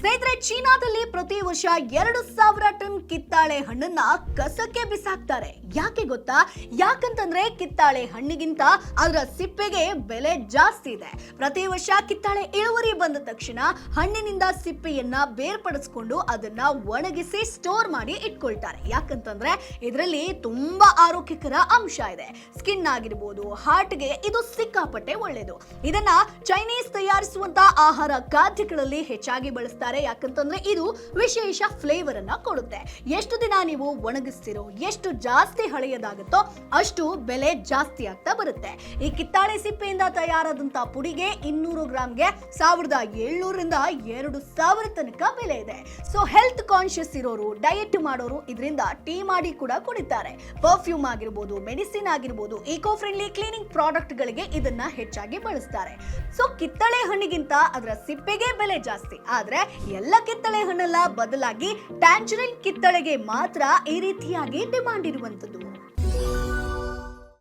ಸ್ನೇಹಿತರೆ, ಚೀನಾದಲ್ಲಿ ಪ್ರತಿ ವರ್ಷ 2,000 ಟನ್ ಕಿತ್ತಾಳೆ ಹಣ್ಣನ್ನ ಕಸಕ್ಕೆ ಬಿಸಾಕ್ತಾರೆ. ಯಾಕೆ ಗೊತ್ತಾ? ಯಾಕಂತಂದ್ರೆ ಕಿತ್ತಾಳೆ ಹಣ್ಣಿಗಿಂತ ಅದರ ಸಿಪ್ಪೆಗೆ ಬೆಲೆ ಜಾಸ್ತಿ ಇದೆ. ಪ್ರತಿ ವರ್ಷ ಕಿತ್ತಾಳೆ ಇಳುವರಿ ಬಂದ ತಕ್ಷಣ ಹಣ್ಣಿನಿಂದ ಸಿಪ್ಪೆಯನ್ನ ಬೇರ್ಪಡಿಸಿಕೊಂಡು ಅದನ್ನ ಒಣಗಿಸಿ ಸ್ಟೋರ್ ಮಾಡಿ ಇಟ್ಕೊಳ್ತಾರೆ. ಯಾಕಂತಂದ್ರೆ ಇದರಲ್ಲಿ ತುಂಬಾ ಆರೋಗ್ಯಕರ ಅಂಶ ಇದೆ. ಸ್ಕಿನ್ ಆಗಿರ್ಬೋದು, ಹಾರ್ಟ್ಗೆ ಇದು ಸಿಕ್ಕಾಪಟ್ಟೆ ಒಳ್ಳೇದು. ಇದನ್ನ ಚೈನೀಸ್ ತಯಾರಿಸುವಂತ ಆಹಾರ ಖಾದ್ಯಗಳಲ್ಲಿ ಹೆಚ್ಚಾಗಿ ಬಳಸ್ತಾರೆ. ಯಾಕಂತಂದ್ರೆ ಇದು ವಿಶೇಷ ಫ್ಲೇವರ್ ಅನ್ನ ಕೊಡುತ್ತೆ. ಎಷ್ಟು ದಿನ ನೀವು ಒಣಗಿಸ್ತಿರೋ, ಎಷ್ಟು ಜಾಸ್ತಿ ಹಳೆಯದಾಗುತ್ತೋ ಅಷ್ಟು ಬೆಲೆ ಜಾಸ್ತಿ ಆಗ್ತಾ ಬರುತ್ತೆ. ಈ ಕಿತ್ತಾಳೆ ಸಿಪ್ಪೆಯಿಂದ ತಯಾರಾದಂತ ಪುಡಿಗೆ 200 ಗ್ರಾಮ್ಗೆ 1,700 ರಿಂದ 2,000 ತನಕ ಬೆಲೆ ಇದೆ. ಸೊ ಹೆಲ್ತ್ ಕಾನ್ಶಿಯಸ್ ಇರೋರು, ಡಯಟ್ ಮಾಡೋರು ಇದರಿಂದ ಟೀ ಮಾಡಿ ಕೂಡ ಕುಡಿತಾರೆ. ಪರ್ಫ್ಯೂಮ್ ಆಗಿರ್ಬೋದು, ಮೆಡಿಸಿನ್ ಆಗಿರ್ಬೋದು, ಈಕೋ ಫ್ರೆಂಡ್ಲಿ ಕ್ಲೀನಿಂಗ್ ಪ್ರಾಡಕ್ಟ್ ಗಳಿಗೆ ಇದನ್ನ ಹೆಚ್ಚಾಗಿ ಬಳಸ್ತಾರೆ. ಸೊ ಕಿತ್ತಳೆ ಹಣ್ಣಿಗಿಂತ ಅದರ ಸಿಪ್ಪೆಗೆ ಬೆಲೆ ಜಾಸ್ತಿ. ಆದ್ರೆ ಎಲ್ಲ ಕಿತ್ತಳೆ ಹಣ್ಣಲ್ಲ, ಬದಲಾಗಿ ಟ್ಯಾಂಜರಿನ್ ಕಿತ್ತಳೆಗೆ ಮಾತ್ರ ಈ ರೀತಿಯಾಗಿ ಡಿಮಾಂಡ್ ಇರುವಂತದ್ದು.